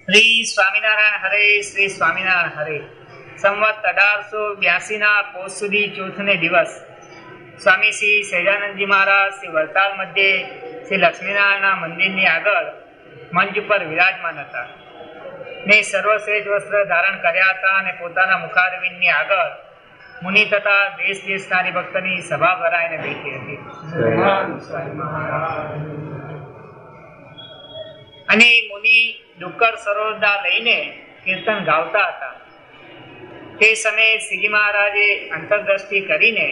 શ્રી સ્વામિનારાયણ હરે. શ્રી સ્વામિનારાયણ હરે. સંવત 1882 ના પોષ સુધી ચોથને દિવસ સ્વામી શ્રી સહજાનંદજી મહારાજ શ્રી વરતાલ મધ્યે શ્રી લક્ષ્મીનારાયણના મંદિરની આગળ મંચ પર વિરાજમાન હતા ને સર્વશ્રેષ્ઠ વસ્ત્ર ધારણ કર્યા હતા અને પોતાના મુખારવિંદની આગળ મુનિ તથા દેશ દેશના હરિભક્તની સભા ભરાઈને બેઠી હતી અને મુનિ ડુક્કર સરોદા લઈને કીર્તન ગાવતા હતા. તે સમયે શ્રીજી મહારાજે અંતરદ્રષ્ટિ કરીને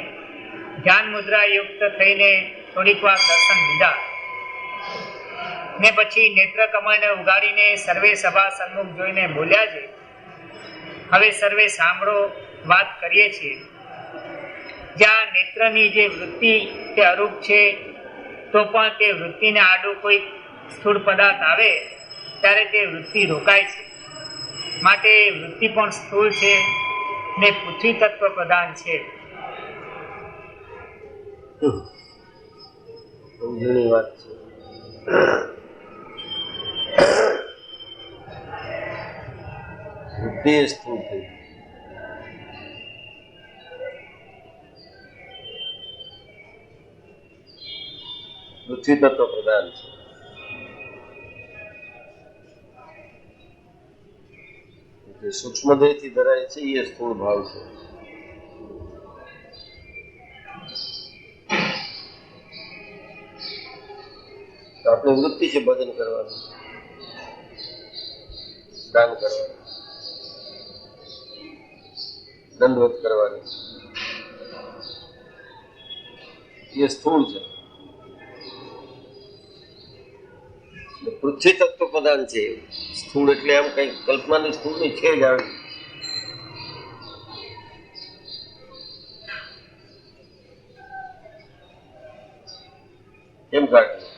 ધ્યાન મુદ્રા યુક્ત થઈને થોડીક વાર દર્શન લીધા ને પછી નેત્ર કમળને ઉગાડીને સર્વે સભા સન્મુખ જોઈને બોલ્યા છે, હવે સર્વે સાંભળો, વાત કરીએ છીએ. જ્યાં નેત્રની જે વૃત્તિ તે અરૂપ છે, તો પણ તે વૃત્તિને આડું કોઈ સ્થૂળ પદાર્થ આવે ત્યારે તે વૃત્તિ રોકાય છે. માટે વૃત્તિ પણ સ્થૂળ છે ને પૃથ્વી તત્વ પ્રધાન છે. ઘણી વાત છે. વૃત્તિ સ્થૂળ થઈ, પૃથ્વી તત્વ પ્રધાન છે. સૂક્ષ્મ દેહથી ધરાય છે એ સ્થૂળ ભાવ છે. આપણે વૃત્તિ છે ભજન કરવાનું, દાન કરવાનું, દંડવત કરવાની, એ સ્થૂળ છે. પૃથ્વી તત્વ પ્રધાન છે. સ્થૂળ એટલે આમ કઈ કલ્પનાની સ્થૂળ ની છે જ આવી. એમ કાઢી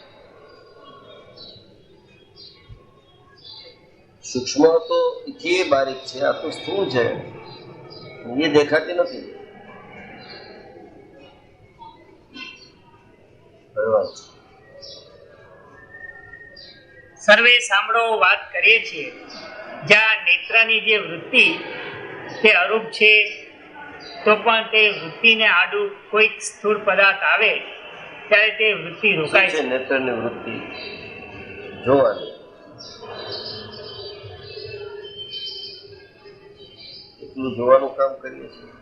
સૂક્ષ્મ તો જે બારીક છે, આ તો સ્થૂળ છે, એ દેખાતી નથી. સર્વે સાંભળો, વાત કરીએ છીએ. જ્યાં નેત્રની જે વૃત્તિ તે અરૂપ છે, તો પણ તે વૃત્તિને આડું કોઈક સ્થૂળ પદાર્થ આવે ત્યારે તે વૃત્તિ રોકાય છે. નેત્રની વૃત્તિ જોવાની, એટલું જોવાનું કામ કરીએ છીએ.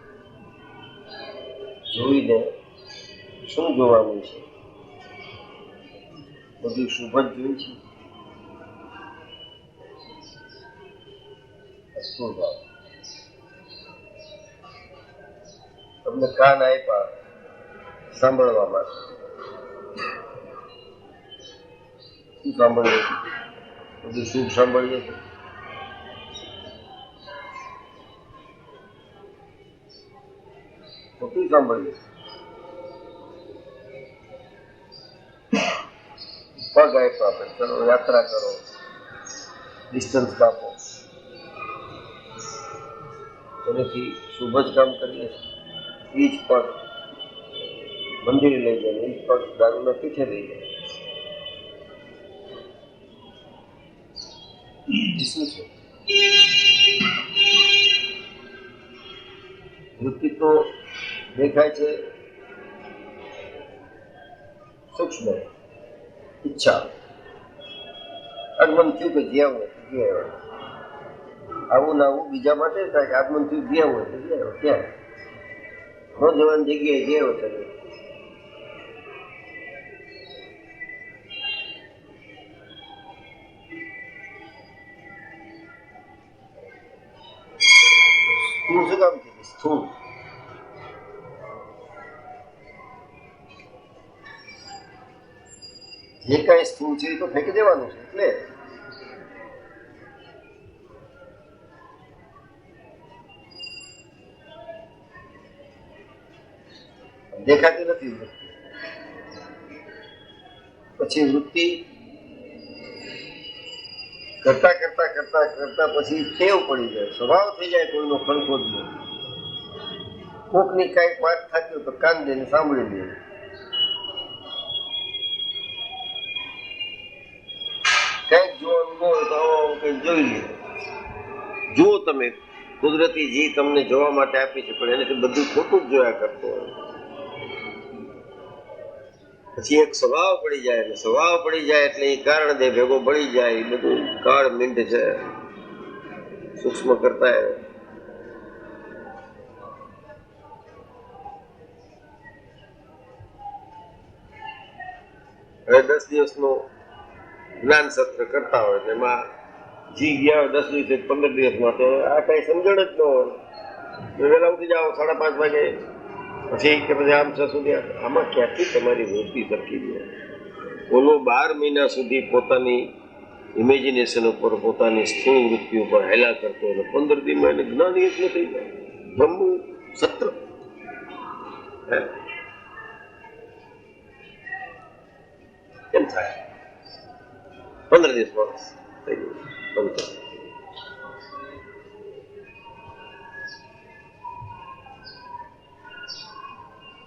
જોઈને શું જોવાનું છે? બધું શુભ જ જોઈ છે. તમને કાન આપ્યા સાંભળવા માટે, શું સાંભળીએ છીએ? બધું શુભ સાંભળીએ છીએ. ખોટું સાંભળીએ છીએ. પગ આપ્યા આપણે, ચલો યાત્રા કરો, ડિસ્ટન્સ કાપો, એનાથી શુભ જ કામ કરીએ છીએ. એ જ પગ મંદિરે લઈ જાય, એ જ પગ દારૂના પીછે લઈ જાય. શું છે? વૃત્તિ તો દેખાય છે સૂક્ષ્મ ઈચ્છા. આગમન થયું કે જ્યાં હોય ત્યાં આવું ના આવું બીજા માટે થાય કે આગમન થયું જ્યાં હોય તો જ્યાં ત્યાં ન જવાની જગ્યાએ જે હોય ત્યારે સ્થૂળ શું કામ છે? સ્થૂળ જે કઈ સ્થૂળ છે એ તો ફેંકી દેવાનું છે. એટલે દેખાતી નથી વૃત્તિ. પછી વૃત્તિ કરતા કરતા કરતા કરતા પછી ટેવ પડી જાય, સ્વભાવ થઈ જાય કોઈનો ખણખોદનો. કોકની કઈક વાત થતી હોય તો કાન દઈને સાંભળી લે. કંઈક જોવાનું ન હોય તો આવો કંઈક જોઈ લે. જુઓ તમે, કુદરતી જી તમને જોવા માટે આપી છે, પણ એનાથી બધું ખોટું જ જોયા કરતો હોય. પછી એક સ્વભાવ પડી જાય, એટલે સ્વભાવ પડી જાય એટલે એ કારણ દે ભેગો પડી જાય, એ બધું કાળ મીંડ છે સૂક્ષ્મ કરતા. હવે 10 દિવસનું જ્ઞાન સત્ર કરતા હોય એમાં જી ગયા હોય 10 દિવસે 15 દિવસમાં, તો આ કઈ સમજણ જ ન હોય. વહેલા ઉઠી જાઓ 5:30 વાગે, પછી કે પછી આમ 6 સુધી. આમાં ક્યાંથી તમારી વૃત્તિ સરખી જાય? ઓલો 12 મહિના સુધી પોતાની ઇમેજિનેશન ઉપર, પોતાની સ્થૂળ વૃત્તિ ઉપર હેલા કરતો હોય, 15 દિવસમાં એને જ્ઞાન એટલું થઈ જાય. બ્રહ્મ સત્ર કેમ થાય? 15 દિવસમાં થઈ ગયું.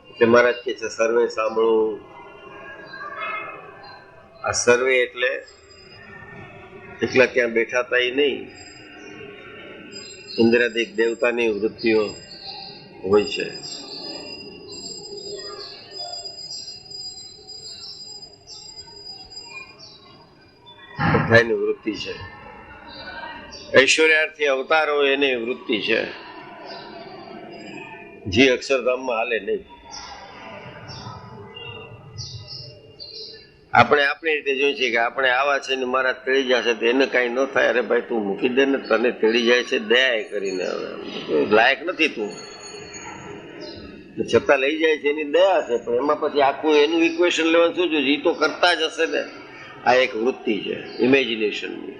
એટલે મહારાજ કે છે સર્વે સાંભળવું. આ સર્વે એટલે એકલા ત્યાં બેઠા હતા એ નહીં, ઇન્દ્રાદિક દેવતાની વૃત્તિઓ હોય છે. બધાની વૃત્તિ છે. ઐશ્વર્યાર્થી અવતારો એની વૃત્તિ છે, જે અક્ષરધામમાં હાલે નહીં. આપણે આપણી રીતે જોઈએ છીએ કે આપણે આવા છે ને મારા તેડી જશે તો એને કઈ ન થાય. અરે ભાઈ તું મૂકી દે ને, તને તેડી જાય છે દયા કરીને. હવે લાયક નથી તું, છતાં લઈ જાય છે એની દયા છે, પણ એમાં પછી આખું એનું ઇક્વેશન લેવાનું શું જોઈએ? એ તો કરતા જ હશે ને. આ એક વૃત્તિ છે ઇમેજિનેશનની.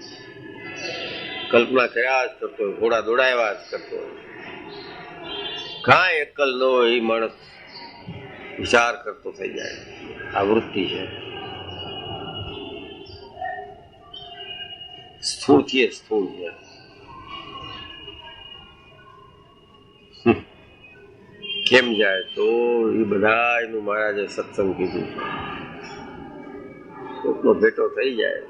કલ્પના કર્યા જ કરતો હોય, ઘોડા દોડાવ્યા જ કરતો હોય. કાંઈ અક્કલ ન હોય એ માણસ વિચાર કરતો થઈ જાય. આ વૃત્તિ છે. સ્થૂળ થી સ્થૂળ છે. કેમ જાય તો એ બધા એનું મહારાજે સત્સંગ કીધું છે. કોકનો ભેટો થઈ જાય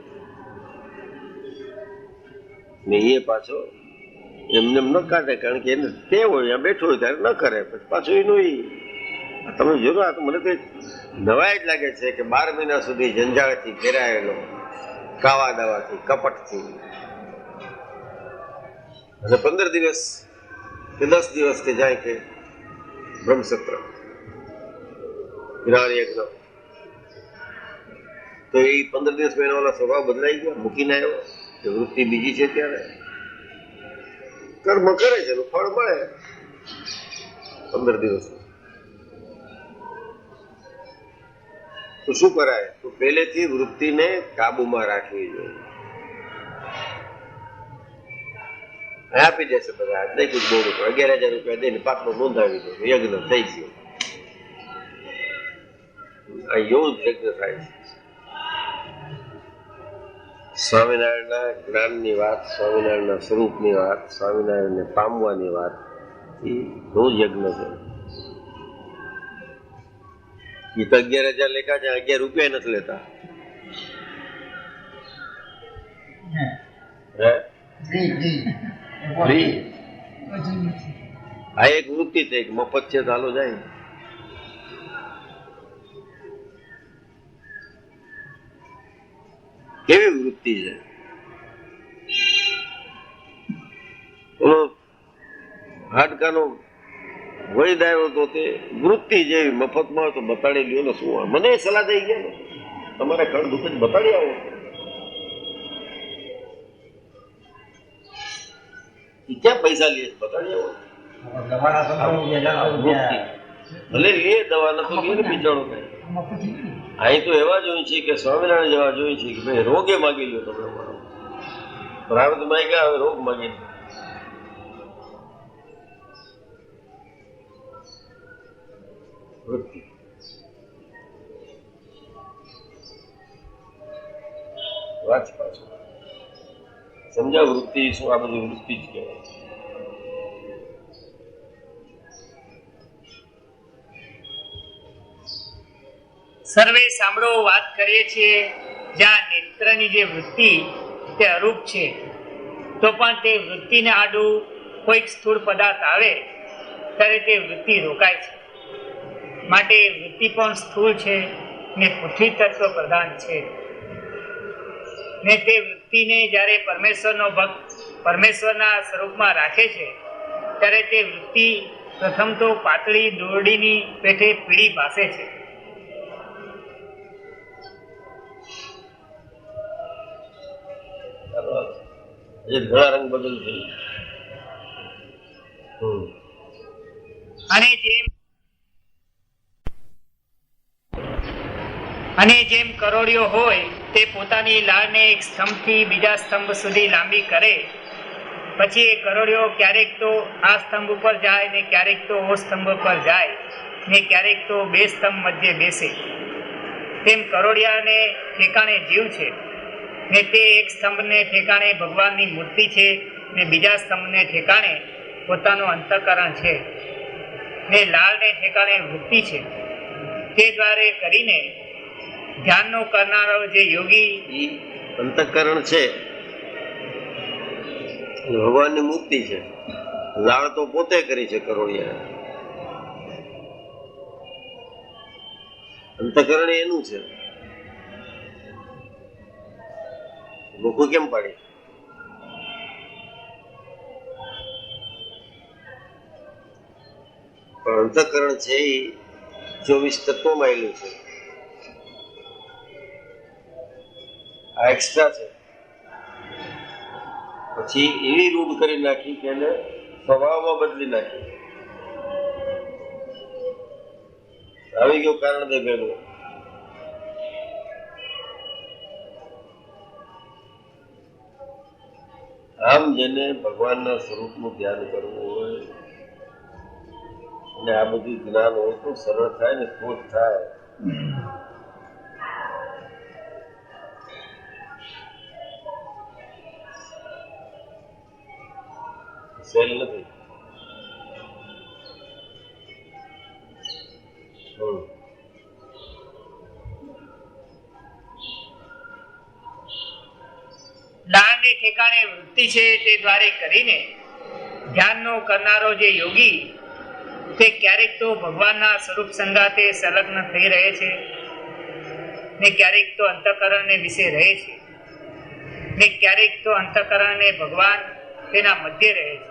ને એ પાછો એમને એમ ન કાઢે, કારણ કે એને તે હોય બેઠો હોય ત્યારે ન કરે. પછી પાછું એનું તમે જોયું, આ તો મને તો નવાઈ જ લાગે છે કે 12 મહિના સુધી જંજાળથી ઘેરાયેલો, કાવા દાવાથી, કપટથી, અને 15 દિવસ કે 10 દિવસ કે જાય કે બ્રહ્મસત્ર જ્ઞાન યજ્ઞ, તો એ 15 દિવસ એના ઓલા સ્વભાવ બદલાઈ ગયા. મૂકીને આવ્યો કે વૃત્તિ બીજી છે, ત્યારે કર્મ કરે છે, ફળ મળે 15 દિવસ. તો શું કરાય? તો પહેલેથી વૃત્તિને કાબુમાં રાખવી જોઈએ. આપી દેશે બધા નહીં કુછ બહુ રૂપિયા, 11,000 રૂપિયા દઈને પાછળ નોંધાવી દે, યજ્ઞ થઈ ગયો. આ એવું જ યજ્ઞ થાય છે. સ્વામિનારાયણના જ્ઞાનની વાત, સ્વામિનારાયણના સ્વરૂપની વાત, સ્વામિનારાયણને પામવાની વાત, એ બહુ જ યજ્ઞ છે. એ તો 11,000 લેખા છે, 11 રૂપિયા નથી લેતા. આ એક વૃત્તિ છે, મફત છે ચાલો જાય. કેવી વૃત્તિ છે? હાડકાનો વૈદ આવ્યો તો તે વૃત્તિ જેવી મફતમાં તો બતાડી લ્યો ને. શું મને સલાહ દઈ ગયા ને, તમારે કણ દુઃખ જ બતાડી આવો. ક્યાં પૈસા લે? બતાડી આવો. ભલે લે દવા નથી લે ને બિચારો. અહીં તો એવા જોઈ છે કે સ્વામિનારાયણ જેવા જોઈ છે કે ભાઈ રોગે માગી લ્યો તમે મારો. પ્રારબ્ધ માં ગયા, હવે રોગ માગી લો. વૃત્તિ વાંચ પાછું સમજાવ. વૃત્તિ શું? આ બધી વૃત્તિ જ કહેવાય. સર્વે સાંભળો વાત કરીએ છીએ જ્યાં નેત્રની જે વૃત્તિ તે અરૂપ છે, તો પણ તે વૃત્તિને આડું કોઈક સ્થૂળ પદાર્થ આવે ત્યારે તે વૃત્તિ રોકાય છે. માટે વૃત્તિ પણ સ્થૂળ છે ને પૃથ્વી તત્વ પ્રધાન છે. ને તે વૃત્તિને જ્યારે પરમેશ્વરનો ભક્ત પરમેશ્વરના સ્વરૂપમાં રાખે છે ત્યારે તે વૃત્તિ પ્રથમ તો પાતળી દોરડીની પેઠે પીળી ભાસે છે. ઘણા રંગ બદલ થયું. અને જેમ કરોડિયો હોય તે પોતાની લાળને એક સ્તંભથી બીજા સ્તંભ સુધી લાંબી કરે, પછી એ કરોડિયો ક્યારેક તો આ સ્તંભ ઉપર જાય ને ક્યારેક તો ઓ સ્તંભ પર જાય ને ક્યારેક તો બે સ્તંભ મધ્ય બેસે, તેમ કરોડિયાને ઠેકાણે જીવ છે ને તે એક સ્તંભને ઠેકાણે ભગવાનની મૂર્તિ છે ને બીજા સ્તંભને ઠેકાણે પોતાનું અંતઃકરણ છે ને લાળને ઠેકાણે વૃત્તિ છે. તે દ્વારે કરીને ધ્યાનનો કરનારો જે યોગી અંતઃકરણ છે ભગવાનની મુક્તિ છે. લાળ તો પોતે કરી છે કરોડિયા, અંતઃકરણ એનું છે. મુખું કેમ પાડી? પણ અંતઃકરણ છે એ 24 તત્વોમાં આવેલું છે. આ એક્સ્ટ્રા છે. પછી એવી રૂઢ કરી નાખી કે એને સ્વભાવમાં બદલી નાખી. આવી ગયું કારણ દે ભેગું. આમ જેને ભગવાનના સ્વરૂપનું ધ્યાન કરવું હોય અને આ બધું જ્ઞાન હોય તો સરળ થાય ને તો જ થાય. સેલ નથી. લાળને ઠેકાણે વૃત્તિ છે તે દ્વારે કરીને ધ્યાનનો કરનારો જે યોગી તે ક્યારેક તો ભગવાનના સ્વરૂપ સંગાતે સંલગ્ન થઈ રહે છે ને ક્યારેક તો અંતઃકરણને વિશે રહે છે ને ક્યારેક તો અંતઃકરણને ભગવાન તેના મધ્ય રહે છે.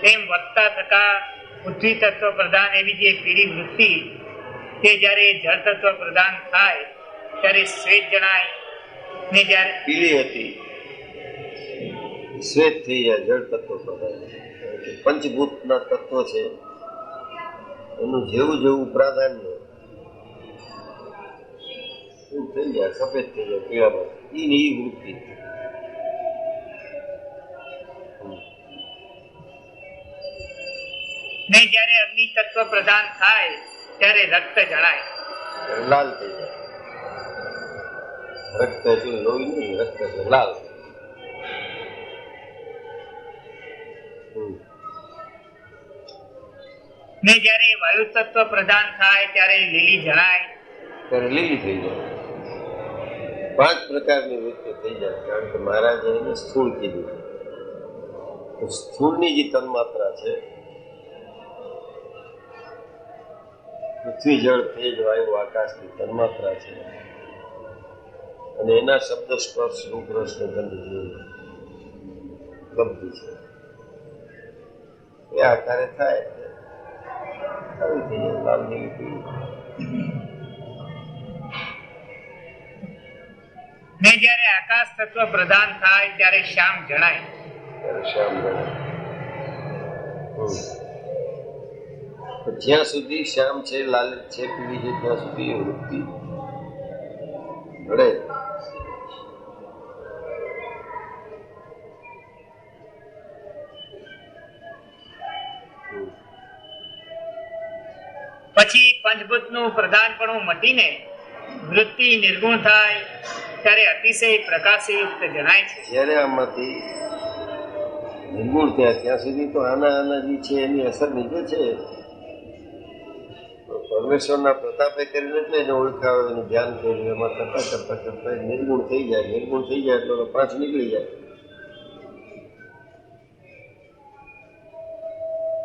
તેમ વધતા થતા પૃથ્વી તત્વ પ્રધાન એવી જે પીળી વૃત્તિ તે જ્યારે જળ તત્વ પ્રધાન થાય ત્યારે શ્વેત જણાય ને જ્યારે પીળી હતી શ્વેત થઈ જાય જળ તત્વ પ્રધાન. પંચભૂતના તત્વ છે એનું જેવું જેવું પ્રાધાન્ય એવું થઈ જાય, સફેદ થઈ જાય પીળામાં. એની વૃત્તિ ને જ્યારે અગ્નિ તત્વ પ્રધાન થાય ત્યારે રક્ત જણાય, લાલ થઈ જાય. રક્ત એટલે લોહી નહીં, રક્ત એટલે લાલ. ને જ્યારે વાયુ તત્વ પ્રધાન થાય ત્યારે લીલી જણાય, ત્યારે લીલી થઈ જાય. 5 પ્રકારની વૃત્તિ થઈ જાય. કારણ કે મહારાજે એને સ્થૂળ કીધું. સ્થૂળની જે તન્માત્રા છે પૃથ્વી જળ તેજ વાયુ આકાશની તન્માત્રા છે અને એના શબ્દ સ્પર્શ રૂપ રસ ને ગંધ જેવી ઉપલબ્ધિ છે. એ આકારે થાય આવી થઈ જાય લાલ જેવી પીળી. ને જ્યારે આકાશ તત્વ પ્રધાન થાય ત્યારે શ્યામ જણાય, ત્યારે શ્યામ ગણાય. જ્યાં સુધી શ્યામ છે, લાલિત છે, પીળી છે ત્યાં સુધી એ વૃત્તિ ઘડે. પછી પંચભૂતનું પ્રધાનપણું મટીને વૃત્તિ નિર્ગુણ થાય ત્યારે અતિશય પ્રકાશયુક્ત જણાય છે. જ્યારે આમાંથી નિર્ગુણ થયા ત્યાં સુધી તો આના જે છે એની અસર નીચે છે. પરમેશ્વરના પ્રતાપે કરીને એટલે એને ઓળખાવે, એનું ધ્યાન કર્યું, એમાં કરતા કરતા નિર્ગુણ થઈ જાય. નિર્ગુણ થઈ જાય એટલે પાંચ નીકળી જાય.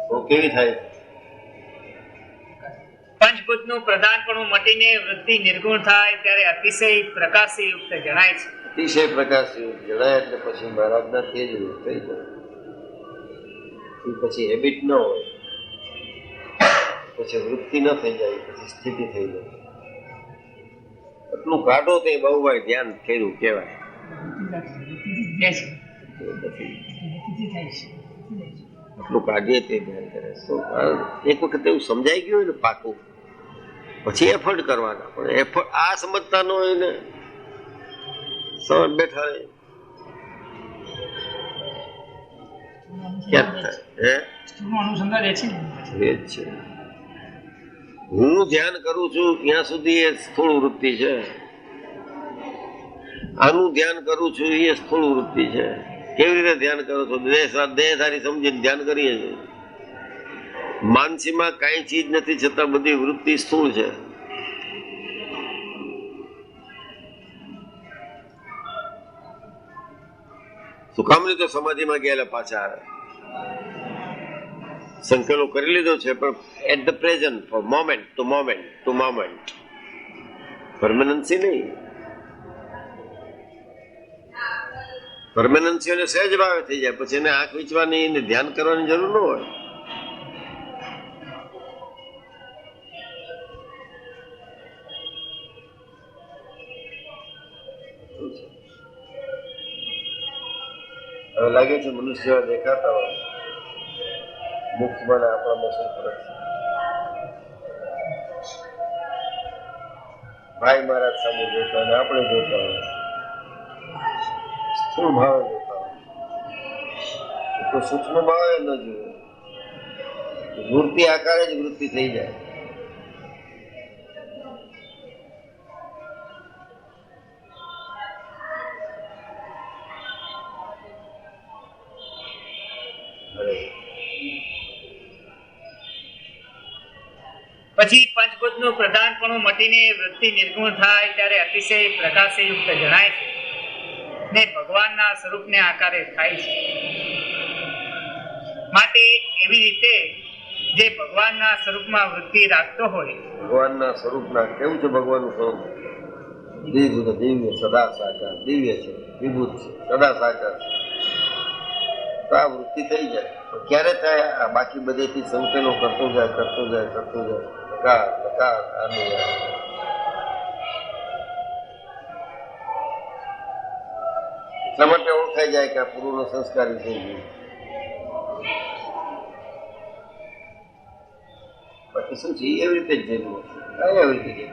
તો કેવી થાય? પંચભૂતનું પ્રધાનપણું મટીને વૃત્તિ નિર્ગુણ થાય ત્યારે અતિશય પ્રકાશયુક્ત જણાય છે. અતિશય પ્રકાશયુક્ત જણાય એટલે પછી મહારાજના તેજ થઈ જાય. પછી હેબિટ ન હોય, પછી વૃત્તિ ન થઈ જાય, પછી સ્થિતિ થઈ જાય. એટલું કાઢો તે બહુ ભાઈ ધ્યાન કર્યું કહેવાય. એટલું કાઢીએ તે ધ્યાન કરે. તો એક વખત એવું સમજાઈ ગયું હોય ને પાકું, પછી એફર્ટ કરવાના. પણ એફર્ટ આ સમજતા ન હોય ને, સમજ બેઠા હોય ક્યાં થાય? હું ધ્યાન કરું છું ત્યાં સુધી એ સ્થૂળ વૃત્તિ છે. આનું ધ્યાન કરું છું એ સ્થૂળ વૃત્તિ છે. કેવી રીતે ધ્યાન કરો છો? દેહ સારી સમજીને ધ્યાન કરીએ છીએ. માનસીમાં કઈ ચીજ નથી છતાં બધી વૃત્તિ સ્થૂળ છે. સુકામની તો સમાધિમાં ગયેલા પાછા આવે. સંકલ્પો કરી લીધો છે પણ at the present, for moment to moment to moment, permanency નહીં. પરમેનન્સી એને સહેજ ભાવે થઈ જાય પછી એને આંખ વીંચવાની ને ધ્યાન કરવાની જરૂર ન હોય. હવે લાગે છે મનુષ્ય દેખાતા હોય, મુક્તમાં આપણામાં શું ફરક છે? ભાઈ મહારાજ સામે જોતા અને આપણે જોતા હોય, સ્થૂળ ભાવે જોતા હોય, તો સૂક્ષ્મ ભાવે ન જોઈએ. મૂર્તિ આકારે જ વૃત્તિ થઈ જાય. પછી પંચભૂતનું પ્રધાનપણું મટીને વૃત્તિ નિર્ગુણ થાય ત્યારે અતિશય પ્રકાશયુક્ત જણાય છે ને ભગવાનના સ્વરૂપને આકારે થાય છે. માટે એવી રીતે જે ભગવાનના સ્વરૂપમાં વૃત્તિ રાખતો હોય, ભગવાનના સ્વરૂપના કેવું છે? ભગવાનનું સ્વરૂપ દિવ્ય, સદા સાકાર, દિવ્ય છે, વિભૂત છે, સદા સાકાર છે. તો આ વૃત્તિ થઈ જાય. ક્યારે થાય? આ બાકી બધેથી સંકેલો કરતો જાય, કરતો જાય, કરતો જાય. એટલા માટે ઓળખાઈ જાય કે આ પૂર્વનો સંસ્કારી થઈ ગયું. બાકી શું છે? એવી રીતે જ જન્મ છે. એવી રીતે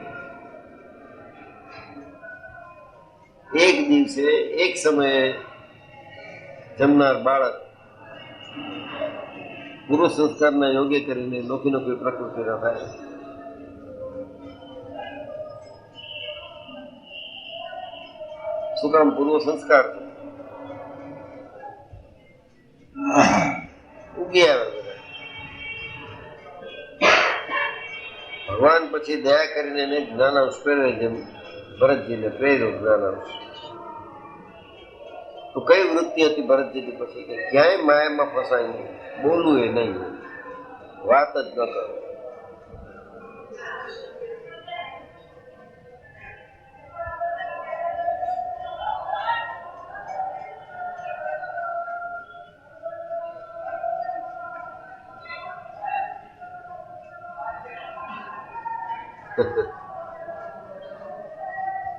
એક દિવસે એક સમયે જમનાર બાળક પૂર્વ સંસ્કારના યોગ્ય કરીને નોખી નોખી પ્રકૃતિના થાય. શું કામ? પૂર્વ સંસ્કાર ઉગી આવે બધા. ભગવાન પછી દયા કરીને એને જ્ઞાનાંશ પ્રેરે, જેમ ભરતજીને પ્રેર્યો જ્ઞાનાંશ. તો કઈ વૃત્તિ હતી ભરતજીની પછી? કે ક્યાંય માયામાં ફસાય નહીં, બોલવું એ નહીં, વાત જ ન કરો.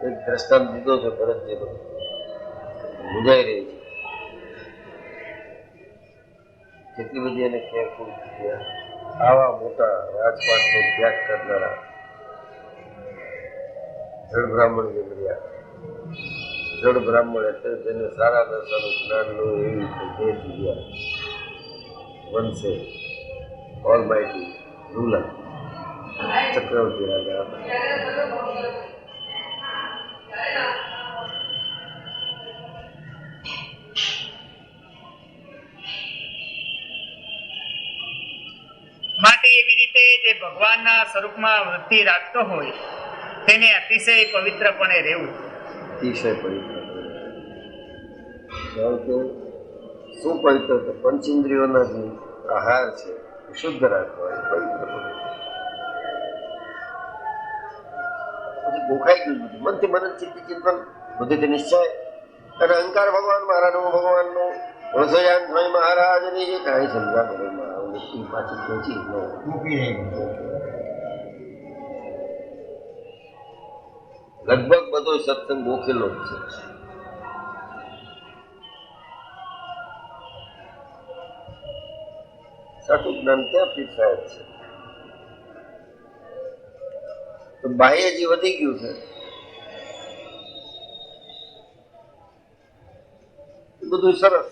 એક દ્રષ્ટાંત દીધો છે ભરતજીનો, બુજાઈ રહી છે. કેટલી બધી એને કેરફુલ થયા. આવા મોટા રાજપાટનો ત્યાગ કરનારા જળ બ્રાહ્મણ જમર્યા. જળ બ્રાહ્મણ એટલે તેને સારા દર્શાનું જ્ઞાનનું એવી રીતે ગયા. વનસે ઓલમાઇટી રૂલર ચક્રવર્તી રાજા હતા. માટે એવી રીતે જે ભગવાનના સ્વરૂપમાં વૃત્તિ રાખતો હોય તેને અતિશય પવિત્રપણે રહેવું. અતિશય પવિત્ર. શું પવિત્ર? પંચેન્દ્રિયોના જે આહાર છે શુદ્ધ રાખવા એ પવિત્ર. પછી ગોખાઈ ગયું બધું મનથી મન ચિંતન બુદ્ધિથી નિશ્ચય અને અહંકાર ભગવાન મહારાજનું ભગવાનનું રસોયાન સ્વામી મહારાજની જે કાંઈ સમજાતો વ્યક્તિ પાછી પહોંચી લગભગ બધો સત્સંગ ગોખેલો જ છે. સાચું જ્ઞાન ક્યાંથી થાય છે? તો બાહ્ય જે વધી ગયું છે એ બધું સરસ.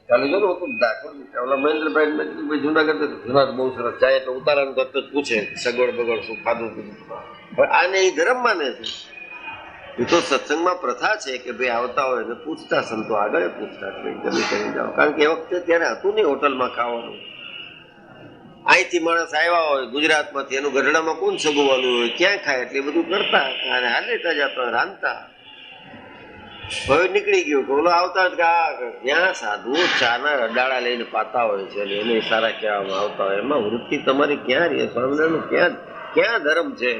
ચાલુ જો ને દાખલો મહેન્દ્રભાઈ જુનાગઢ બહુ સરસ જાય તો ઉતારાનું તરત જ પૂછે સગવડ બગડ શું ખાધું પીધું. હવે આને એ ધર્મ માને છે. એ તો સત્સંગમાં પ્રથા છે કે ભાઈ આવતા હોય એટલે પૂછતા સંતો આગળ પૂછતા જમી કરી જાઓ. કારણ કે એ વખતે ત્યારે હતું નહીં હોટલમાં ખાવાનું. અહીંથી માણસ આવ્યા હોય ગુજરાતમાંથી એનું ગઢડામાં કોણ સગવવાનું હોય ક્યાં ખાય એટલે બધું કરતા અને હાલેતા જતા રાંધતા. હવે નીકળી ગયું કે ઓલો આવતા જ ત્યાં સાધુઓ ચાના રડાળા લઈને પાતા હોય છે અને એને સારા કહેવામાં આવતા હોય. એમાં વૃત્તિ તમારી ક્યાં રહે? સ્વામિનારાયણ ક્યાં ક્યાં ધર્મ છે?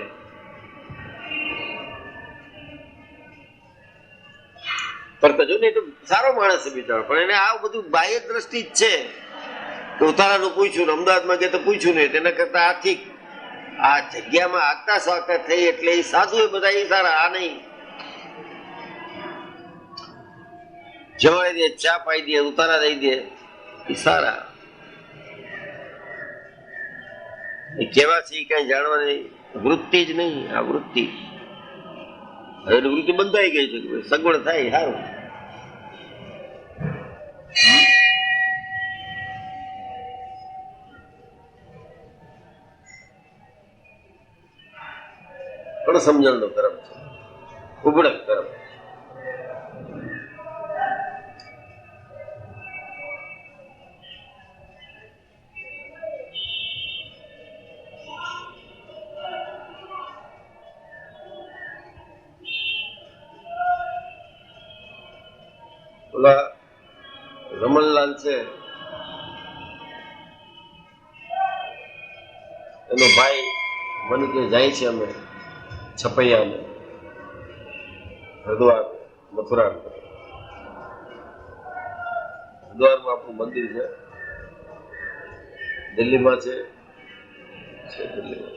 પણ જો નહીં તો સારો માણસ છે બિચારો, પણ એને આ બધું બાહ્ય દ્રષ્ટિ જ છે કે ઉતારાનું પૂછ્યું ને અમદાવાદમાં ગયા તો પૂછ્યું નહીં. તેના કરતા આથી આ જગ્યામાં આગતા સ્વાગત થઈ એટલે એ સાધુ એ બધા એ સારા. આ નહીં જમાડી દે, ચા પાઈ દે, ઉતારા દઈ દે એ સારા. એ કેવા છે કઈ જાણવાની વૃત્તિ જ નહીં. આ વૃત્તિ હવે વૃત્તિ બંધાઈ ગઈ છે કે સગવડ થાય સારું. પણ સમજણનો તરફ છે, ઉબળક તરફ. ઓલા રમણલાલ છે એનો ભાઈ મને કે જાય છે અમે છપૈયા હરિદ્વાર મથુરા. હરિદ્વારમાં આપણું મંદિર છે, દિલ્હીમાં છે દિલ્હીમાં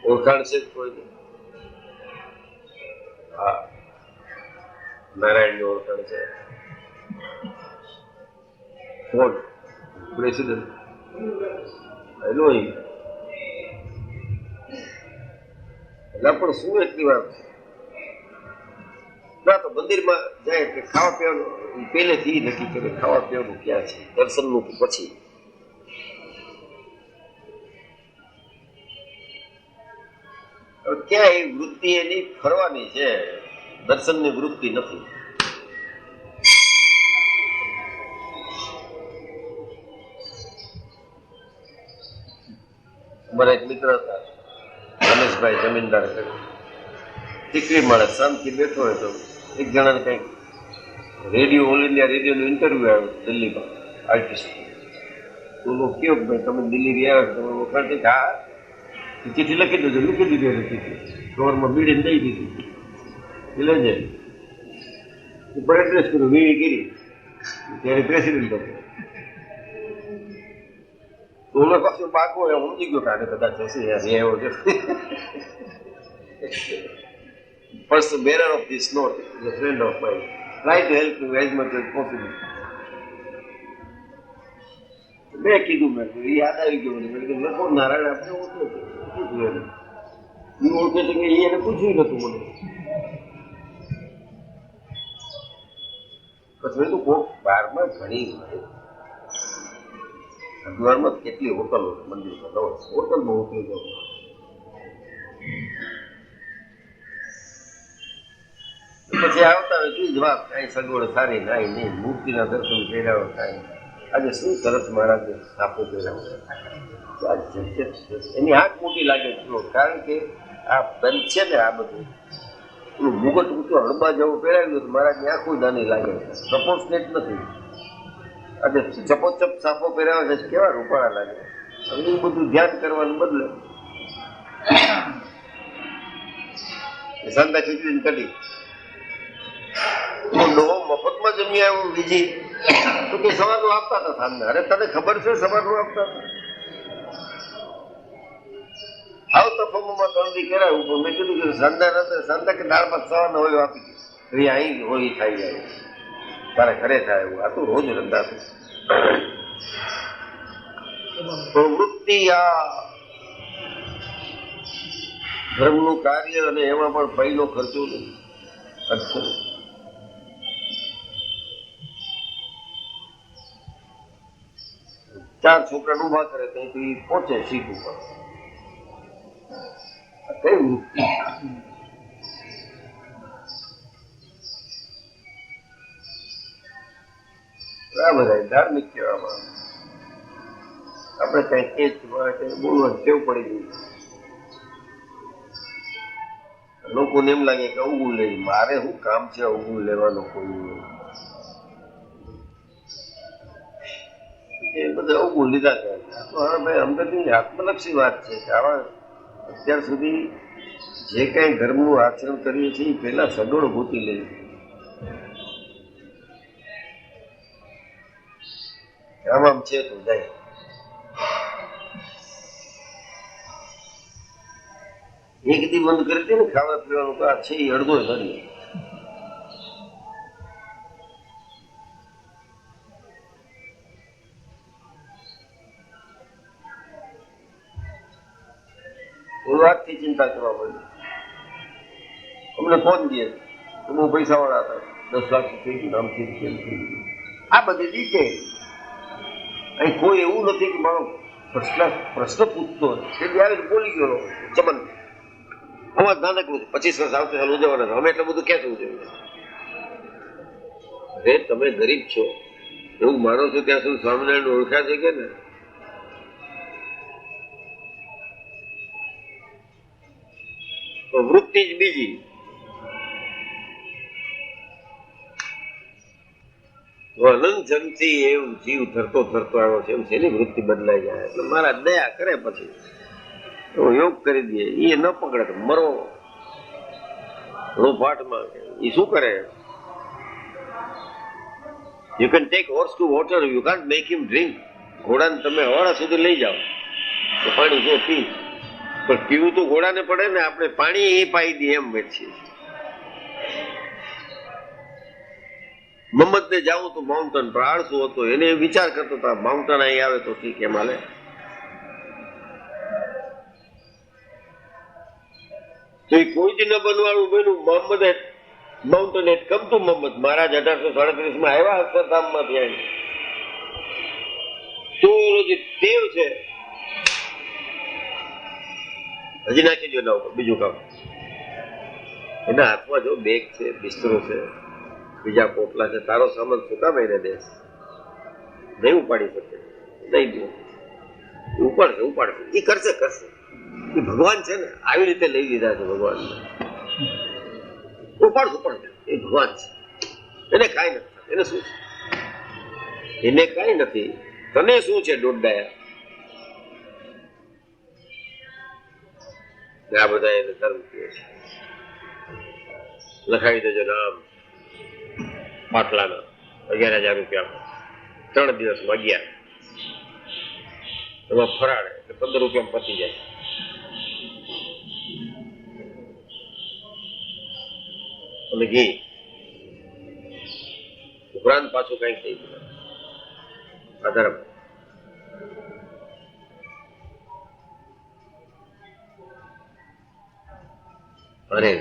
ઓળખાણ છે કોઈ? હા, નારાયણની ઓળખાણ છે. કોણ પ્રેસિડેન્ટ એનો એના પણ શું એટલી વાર ના તો મંદિરમાં જાય એટલે ખાવા પીવાનું પહેલેથી નક્કી કરે ખાવા પીવાનું ક્યાં છે, દર્શનનું પછી. ક્યાં એ વૃત્તિ એની ફરવાની છે, દર્શનની વૃત્તિ નથી. અમારા એક મિત્ર હતા રમેશભાઈ, જમીનદાર દીકરી માણસ, શાંતિ બેઠો હોય તો એક જણાને કંઈક રેડિયો ઓલ ઇન્ડિયા રેડિયોનું ઇન્ટરવ્યુ આવ્યું દિલ્હીમાં આર્ટિસ્ટ. તો કયો ભાઈ તમે દિલ્હી રહ્યા તમે વખાણ હા ચિઠ્ઠી લખી દેજો. લખી દીધી હતી કવરમાં બીડીને દઈ દીધી એટલે જાય ઉપર એડ્રેસ કર્યું વીવી કરી ત્યારે પ્રેસિડેન્ટ હતો. તો ઓલો પાછું બાકો એમ સમજી ગયો કે આને કદાચ હશે એવો છે. First the bearer of this note is a friend of mine. Try to help him as much as possible. મેં કીધું મેં યાદ આવી ગયું મેં કીધું લખો નારાયણ આપણે ઓળખે છે એ ઓળખે છે કે એને પૂછ્યું નતું મને. પછી તો કોક બહારમાં ઘણી હરિદ્વારમાં કેટલી હોટલો મંદિરમાં હોટલમાં ઉતરી જાઉં. પછી આવતા હોય તું જ વાત કઈ સગવડ સારી નાઈ નહીં મૂર્તિના દર્શન કર્યા કાંઈ આજે શું સરસ મહારાજે સાપો પહેરાવ્યો. એની આંખ મોટી લાગે છે, કારણ કે આ બંધ છે ને, આ બધું મુગટ ઊંચો હળબા જેવું પહેરાવ્યું તો મહારાજની આંખું નાની લાગે, પ્રપોર્શનેટ નથી. આજે ચપોચપ સાપો પહેરાવે છે, કેવા રૂપાળા લાગે. હવે એ બધું ધ્યાન કરવાનું બદલે સાંતા ખીચડી કઢી ડોહો મફતમાં જમી આવ્યો બીજી તો કે સવારનું આપતા હતા સાંજના. અરે તને ખબર છે સવારનું આપતા હતા? આવ તફામાં 3 દી કરાયું, પણ મેં કીધું કે સાંજના કે દાળ ભાત સવારના હોય આપી દીધી. અહીં હોય ખાઈ જાય, તારે ઘરે થાય એવું. આ તો રોજ રંધાતું. પ્રવૃત્તિ આ ધર્મનું કાર્ય, અને એમાં પણ પૈનો ખર્ચો નહીં. 4 છોકરાને ઉભા કરે ત્યાંથી પહોંચે સીટ ઉપર. કઈ વૃત્તિ? આ બધા ધાર્મિક કહેવામાં આપણે કઈ કઈ બોલવાનું ટેવ પડી ગયું. લોકોને એમ લાગે કે અવગુણ લઈ, મારે શું કામ છે અવગુણ લેવાનો? કોઈ એ બધા અવગુણ લીધા કરે. તો હવે ભાઈ અમદાવાદની આત્મલક્ષી વાત છે કે આવા અત્યાર સુધી જે કઈ ધર્મનું આચરણ કરીએ છીએ એ પહેલા સડોળ ગોતી લઈએ. આમ છે તો જાય. એક દી બંધ કરી દે ને ખાવા પીવાનું, તો આ છે એ અડધો કરીએ. વાતથી ચિંતા કરવા પડી. અમને ફોન દે તો બહુ પૈસા વાળા હતા, 10 લાખ થઈ ગયું, નામથી થઈ ગયું. આ બધી ડિટેલ. અહીં કોઈ એવું નથી કે મારો પ્રશ્ન પૂછતો ત્યારે બોલી ગયો ચમન અમારે નાનકડું છે, 25 વર્ષ આવશે ચાલુ જવાના, અમે એટલું બધું ક્યાં થવું જોઈએ? અરે તમે ગરીબ છો એવું માનો છો ત્યાં સુધી સ્વામિનારાયણ ઓળખ્યા છે કે ને? વૃત્તિ જ બીજી. અનંત જન્મથી એવું જીવ થરતો આવ્યો છે, એમ છે એની વૃત્તિ બદલાઈ જાય એટલે મારા દયા કરે પછી યોગ કરી દે. એ ન પકડે તો મરો પાઠમાં. એ શું કરે? You can take horse to water, you can't make him drink. ઘોડાને તમે હવાડા સુધી લઈ જાઓ તો પાણી જો પી, પણ પીવું તો ઘોડાને પડે ને. આપણે પાણી એ પાઈ દઈએ એમ વેચીએ. મમ્મદ ને જાવું તો માઉન્ટન પર આળસુ હતો, એને વિચાર કરતો હતો માઉન્ટન અહીં આવે તો ઠીક એમ હાલે. તો એ કોઈથી ન બનવાનું બન્યું. Mohammed mountain at come to Mohammed. Maharaj 1837 આવ્યા અક્ષરધામમાંથી આવી. તો એનો જે ટેવ છે હજી નાખી દો ના ઉપર. બીજું કામ એના હાથમાં જો બેગ છે, બિસ્તરો છે, બીજા પોટલા છે, તારો સામાન શું કામ એને દે? નહીં ઉપાડી શકે, નહીં દે. ઉપાડશે એ કરશે. એ ભગવાન છે ને, આવી રીતે લઈ લીધા છે ભગવાન. ઉપાડશે એ ભગવાન છે, એને કાંઈ નથી. એને શું છે? એને કાંઈ નથી. તને શું છે દોડડાયા? આ બધા એને ધર્મ કહે છે. લખાવી દેજો નામ પાટલાના 11,000 રૂપિયા, 3 દિવસમાં 11. એમાં ફરાળ એટલે 15 રૂપિયામાં પતી જાય. અને ઘી ઉપરાંત પાછું કઈક થઈ ગયું આધાર. અરે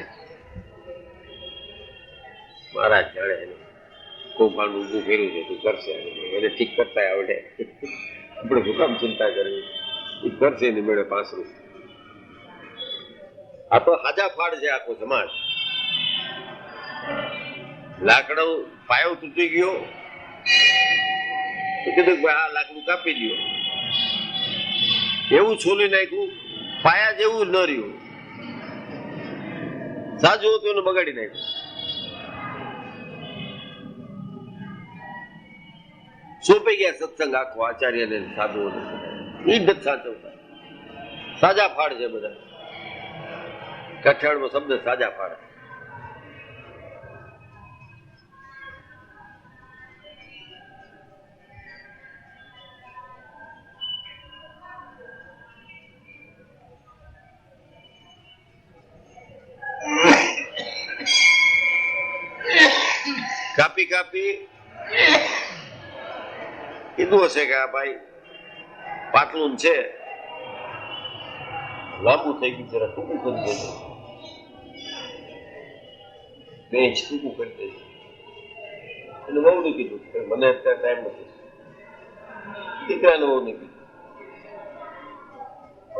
મહારાજ જાણે એને કૌભાંડ ઊભું કર્યું છે, તું કરશે, એને ઠીક કરતા આવડે. આપણે શું કામ ચિંતા કરવી? એ કરશે એની મેળે 5 રૂપિયા. આ તો હાજા ફાડ છે આખો સમાજ. લાકડો પાયો તૂટી ગયો, તો કીધું કે આ લાકડું કાપી દો. એવું છોલી નાખ્યું, પાયા જેવું ન રહ્યું, સાજુ હતું એને બગાડી નાખ્યું. સોંપી ગયા સત્સંગ આખો આચાર્યને સાધુઓને. એ જ નથી સાચવતા. સાજા ફાડ છે બધા. કાઠિયાવાડમાં શબ્દ સાજા ફાડ. કાપી કાપી કીધું હશે કે આ ભાઈ પાટલું છે, લાંબુ થઈ ગયું, જરા ટૂંકું કરી દેજો, બેન્ચ ટૂંકું કરી દેજો. એને બહુ કીધું મને અત્યારે ટાઈમ નથી. દીકરાને બહુ નહીં કીધું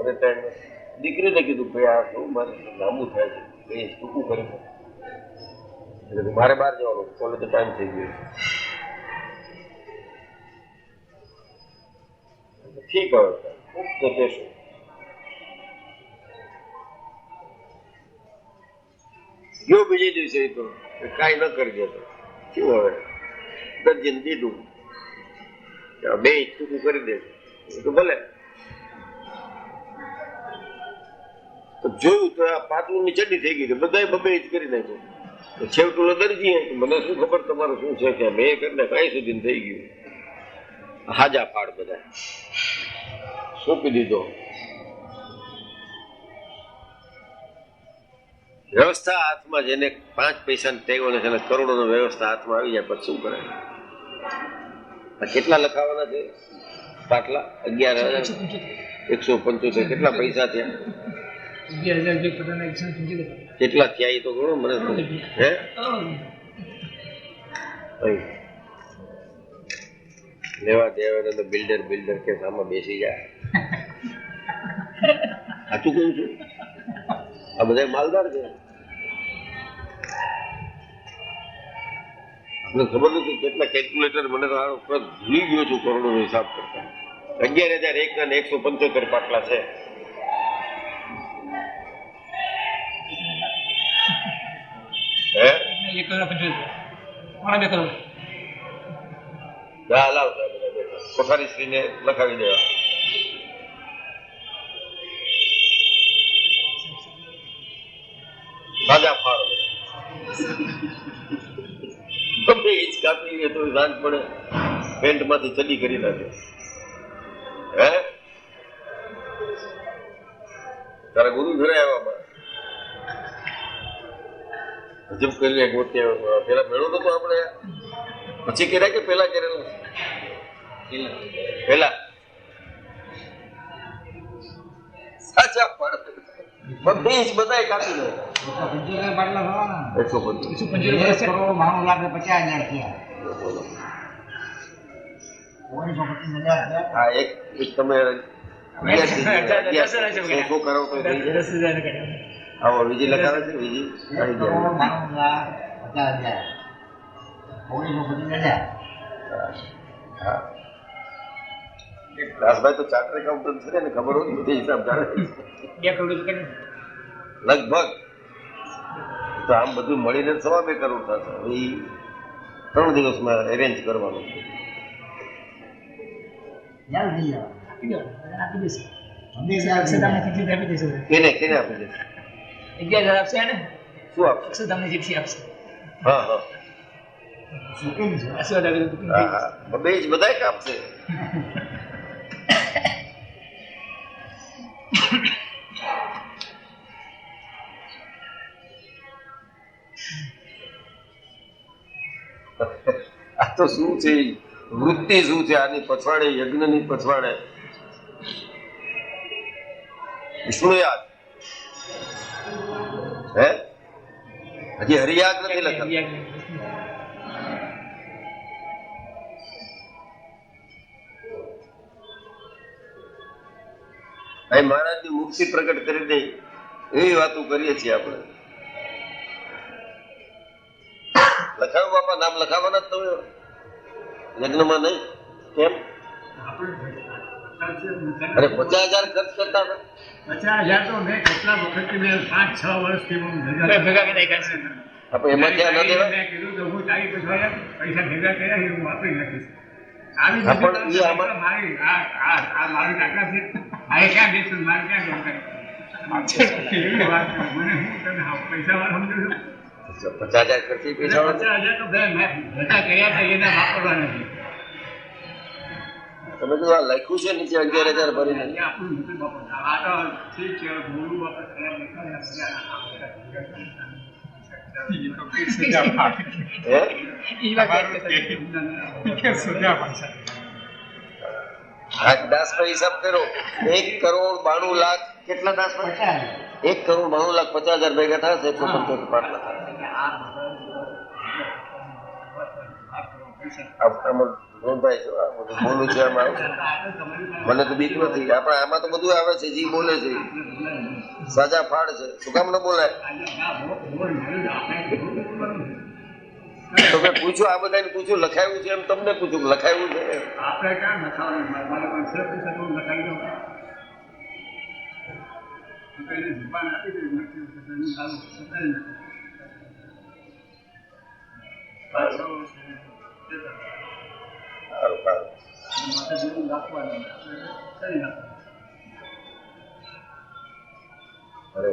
મને ટાઈમ નથી. દીકરીને કીધું ભાઈ આ શું મારે લાંબુ થાય છે, બેન્ચ ટૂંકું કરી દો. એટલે મારે બહાર જવાનું, કોલેજ ટાઈમ થઈ ગયો. ઠીક હવે તો કહેશું. ગયો બીજે દિવસે તો કાંઈ ન કરી દેતો. શું હવે દર્જન દીધું, બે ટૂંકું કરી દે તો ભલે. તો જોયું તો આ પાટલું ની ચડ્ડી થઈ ગઈ, બધા બબે જ કરી નાખ્યું. છેવટું દરજી મને શું ખબર તમારું શું છે કે મેં કરીને કાંઈ સુધી થઈ ગયું. હાજા ફાડ બધા સોંપી દીધો. વ્યવસ્થા હાથમાં, જેને 5 પૈસાની ટેવ અને જેને કરોડોનો વ્યવસ્થા હાથમાં આવી જાય પછી શું કરે? કેટલા લખાવાના છે પાટલા? 11,175. કેટલા પૈસા થયા? કેટલા થયા એ તો ગણો મને. હે લેવા દેવા તો બિલ્ડર કે આમાં બેસી જાય. સાચું કહું છું, આ બધા માલદાર છે. આપણે ખબર નથી કેટલા કેલ્ક્યુલેટર, મને તો આ ભૂલી ગયો છું કરોડો નો હિસાબ કરતા. 11,001 અને 175 પાટલા છે. કોઠારી શ્રીને લખાવી દેવા. સાજા ફાળ ગમે ઇંચ કાપી તો સાંજ પડે પેન્ટ માંથી ચડી કરી નાખે. હે તારા ગુરુ ઘરે આવ્યા હજમ કરીને ગોતે. પેલા મેળો નતો આપણે, પછી કર્યા કે પેલા કરેલું? પેલા સાચા ફળ બધે જ બધા કાપી દે. 175 હા એક તમે શું કરો તો આવો વિજી લખાવે છે. વિજી દાસભાઈ તો ચાર્ટર એકાઉન્ટન્ટ છે ને, ખબર હોય બધી હિસાબ જાણે લગભગ. તો આમ બધું મળીને 2.5 કરોડ થશે. એ 3 દિવસમાં એરેન્જ કરવાનું છે. કેને કેને આપી દેશે? 11,000 આપશે ને? શું આપશે? તમને જીપસી આપશે. હા હા બે જ બધા કાપશે. આ તો શું છે? વૃત્તિ શું છે આની પછવાડે? યજ્ઞની પછવાડે વિષ્ણુ યાદ હે? હજી હરિયાદ નથી લખા. મહારાજની મુક્તિ પ્રગટ કરી દે એવી વાતો કરીએ છીએ આપણે. લખાવ્યું બાપા, નામ લખાવવાના જ તમે યજ્ઞમાં નહીં. કેમ? અરે 50,000 ખર્ચ કરતા હતા? 50,000 તો મેં કેટલા વખત મેં 5-6 વર્ષથી ભેગા કરી નાખ્યા છે. આપણે એમાં ક્યાં ન દેવાય? મેં કીધું કે હું તારી પૈસા ભેગા કર્યા એ હું વાપરી નાખીશ. આવી હા, પણ બધી ઈ આમાં- મારી આ મારી તાકાત છે. આ ક્યાં બેસું મારે ક્યાં દોડે? એવી વાત છે. મને હું તમે પૈસા સમજો છો? 50,000 ખર્ચી પૈસા 50,000 તો મેં ભેગા કર્યા હતા એના વાપરવા નથી. તમે તો આ લખ્યું છે નીચે 11,000 ભરીને. એ આપણું નથી વાપરતા. આ તો ઠીક છે બોલું વાપર ખરાબ નીકળ્યા હે? ઈ વાત આ દાસભાઈ હિસાબ કરો. 1,92,00,000 કેટલા દાસભાઈ? 1,92,50,000 ભેગા થશે 175 લાખ. આમાં નોંધાય છે, આ બધું બોલું છે આમાં. મને તો બીક નથી. આપણે આમાં તો બધું આવે છે, જી બોલે છે સાજા ફાડ છે. શું કામ ન બોલાય? તો મેં પૂછ્યું, આ બધાને પૂછ્યું લખાયું છે એમ તમને પૂછ્યું લખાયું છે? આપણે ક્યાં લખાવાનું? મારે પણ છે પૈસા તો હું લખાવી દઉં. એને જુબાન આપી દઈ નથી સારું લખાવી નાખું. સારું સારું. માટે જેવું રાખવાનું કરી નાખવાનું. અરે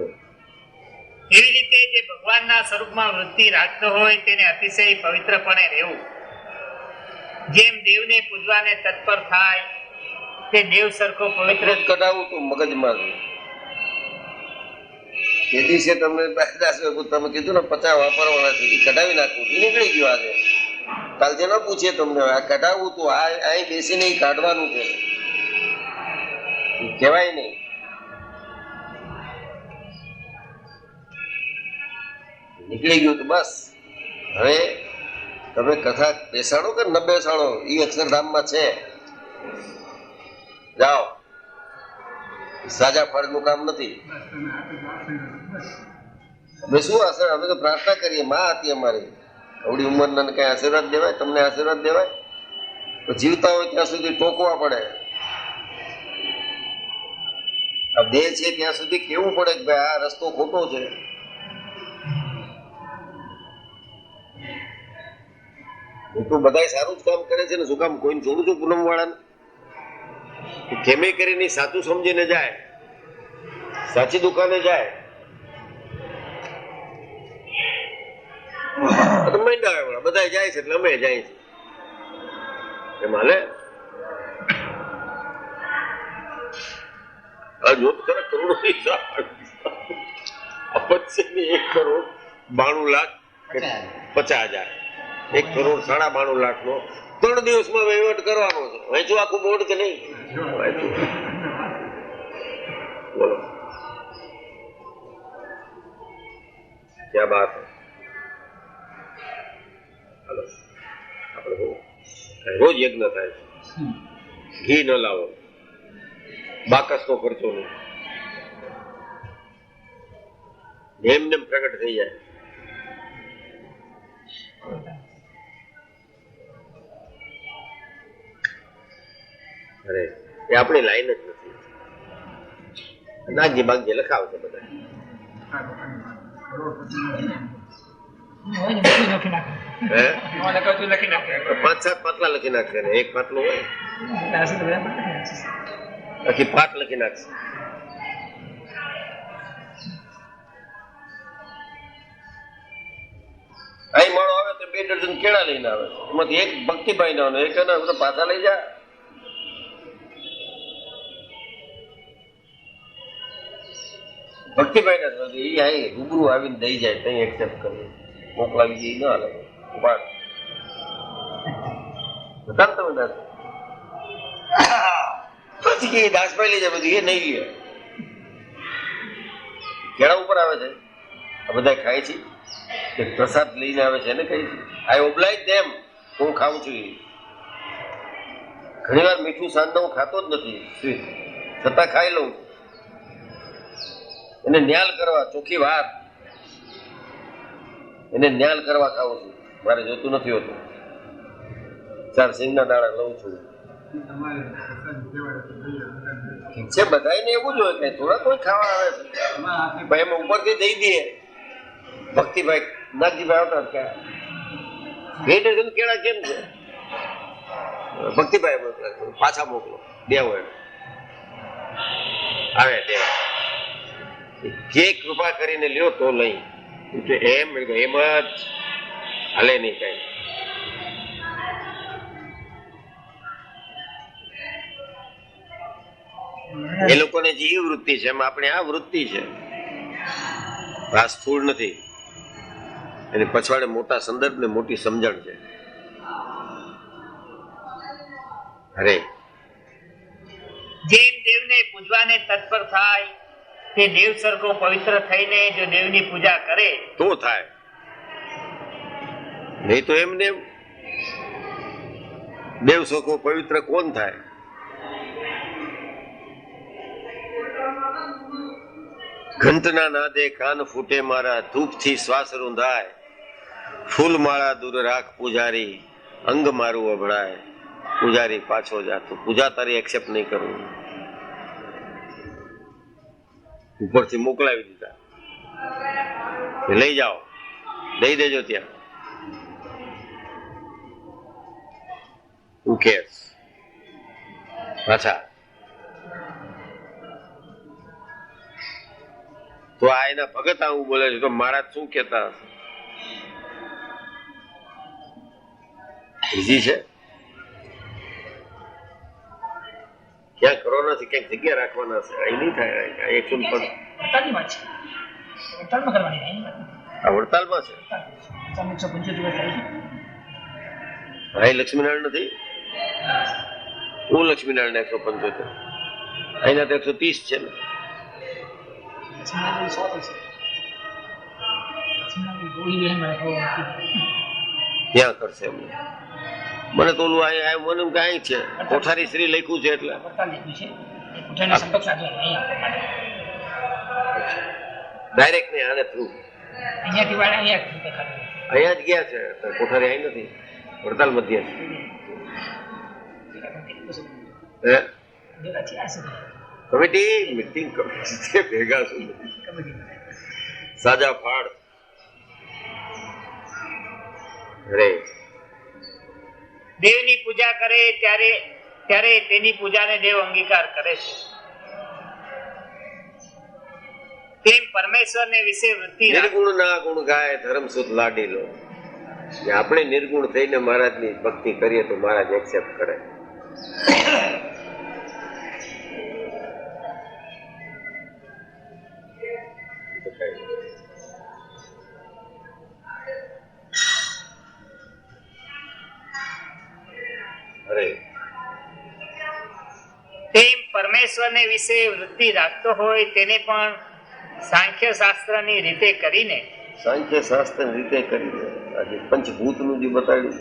એવી રીતે જે ભગવાનના સ્વરૂપમાં વૃત્તિ રાખતો હોય તેને અતિશય પવિત્રપણે રહેવું. જેમ દેવને પૂજવાને તત્પર થાય તે દેવ સરખો પવિત્ર જ કઢાવું તું મગજમાં. તે દિવસે તમને તમે કીધું ને 50 વાપરવાના છે, એ કઢાવી નાખવું. એ નીકળી ગયું આજે. કાલથી ન પૂછીએ તમને. આ કઢાવવું તું, આ અહીં બેસીને ઈ કાઢવાનું છે. કહેવાય નહીં. નીકળી ગયું તો બસ. હવે તમે કથા બેસાડો કે ન બેસાડો એ અક્ષરધામમાં છે. જાઓ. સાજા ફળનું કામ નથી. અમે શું આશીર્વાદ? અમે તો પ્રાર્થના કરીએ. માં હતી અમારી અવડી ઉંમરના કઈ આશીર્વાદ દેવાય? તમને આશીર્વાદ દેવાય? તો જીવતા હોય ત્યાં સુધી ટોકવા પડે. આ દેહ છે ત્યાં સુધી કેવું પડે કે ભાઈ આ રસ્તો ખોટો છે. હું તો બધા સારું જ કામ કરે છે ને. શું કામ કોઈને જોડું છું? પૂનમ વાળાને કેમે કરીને સાચું સમજીને જાય, સાચી દુકાને જાય. બધા જાય છે એટલે અમે જાય છે એમ હાલે. જો ખરા કરોડો 1,92,50,000 1,92,50,000 નો 3 દિવસમાં વહીવટ કરવાનો છે. વેચું આખું બોર્ડ કે નહીં? બોલો ક્યાં બાત હે? હાલો આપણે રોજ યજ્ઞ થાય છે. ઘી ન લાવો, બાકસનો ખર્ચો નહીં, એમને પ્રગટ થઈ જાય. અરે એ આપણી લાઈન જ નથી. નાગજી બાગજી લખાવશે બધા. હે 5-7 પાટલા લખી નાખશે ને એક પાટલું હોય આખી પાટ લખી નાખશે. અહીં માળો આવે તો 2 ડઝન કેળા લઈને આવે. એમાંથી એક ભક્તિભાઈ ના એક એના પાછા લઈ જા. ભક્તિભાઈ ના રૂબરૂ આવીને દઈ જાય ત્યાં એક્સેપ્ટ કરી મોકલાવી દઈ ના હાલે. પછી કે દાસભાઈ લઈ જાય બધું. એ નહીં લે, કેળા ઉપર આવે છે. આ બધા ખાય છે પ્રસાદ લઈને આવે છે ને કઈ છે આઈ ઓબ્લાઇજ ધેમ. હું ખાઉં છું. ઘણી વાર મીઠું સાંજના હું ખાતો જ નથી છતાં ખાઈ લઉં. એને ન્યાલ કરવા, ચોખ્ખી વાત, એને ન્યાલ કરવા ખાવું છું. મારે જોતું નથી હોતું. 4 સિંગના દાણા લઉં છું. તમારે પ્રસાદ કહેવાય તો જોઈએ ઠીક છે, બધાને એવું જ હોય કે થોડા કોઈ ખાવા આવે છે તમારા હાથે ભાઈ એમાં ઉપરથી દઈ દઈએ. ભક્તિભાઈ નાગજીભાઈ આવતા ક્યાં વેઇટર કેળા કેમ છે? ભક્તિભાઈ પાછા મોકલો, દેવો એને આવે દે જે કૃપા કરીને લ્યો તો લઈ એમ જ હાલે નહીં કઈ. એ લોકોને જે વૃત્તિ છે એમ આપણે આ વૃત્તિ છે, આ સ્થૂળ નથી. એની પછવાડે મોટા સંદર્ભ ને મોટી સમજણ છે. અરે જેમ દેવને પૂજવાને તત્પર થાય તે દેવ સરખો પવિત્ર થઈને જો દેવની પૂજા કરે તો થાય, નહીં તો એમને દેવ સરખો પવિત્ર કોણ થાય? ઘંટના નાદે કાન ફૂટે મારા, ધૂપથી શ્વાસ રૂંધાય, ફૂલ માળા દૂર રાખ પૂજારી, અંગ મારું અભળાય, પૂજારી પાછો જાતું, પૂજા તારી એક્સેપ્ટ નહીં કરવું. ઉપરથી મોકલાવી દીધા, લઈ જાઓ, દઈ દેજો ત્યાં. Who cares? પાછા તો આ એના ભગત આવું બોલે છે તો મહારાજ શું કેતા હશે? છે ક્યાં કરવાના છે, ક્યાંક જગ્યા રાખવાના છે, અહીં નહીં થાય. 105 આ વડતાલમાં છે. હા, લક્ષ્મીનારાયણ નથી. હું લક્ષ્મીનારાયણ 175, અહીંના તો 130 છે ને. ત્યાં કરશે એમને. મને તો ઓલું મને કઈ છે કોઠારી શ્રી લખ્યું છે એટલે ડાયરેક્ટ ને આને થ્રુ અહીંયા જ ગયા છે. કોઠારી અહીં નથી, વડતાલ મધ્ય કમિટી મીટિંગ કમિટી ભેગા છું સાજા ફાળ. અરે દેવની પૂજા કરે ત્યારે તેની પૂજાને દેવ અંગીકાર કરે છે. તેમ પરમેશ્વરને વિશે વૃત્તિ નિર્ગુણ ના ગુણ ગાય ધર્મ સુત લાડી લો. આપણે નિર્ગુણ થઈને મહારાજની ભક્તિ કરીએ તો મહારાજ એક્સેપ્ટ કરે. તેમ પરમેશ્વરને વિશે વૃત્તિ રાખતો હોય તેને પણ સાંખ્ય શાસ્ત્રની રીતે કરીને સાંખ્ય શાસ્ત્ર રીતે કરીને આજે પંચભૂતનું જે બતાવ્યું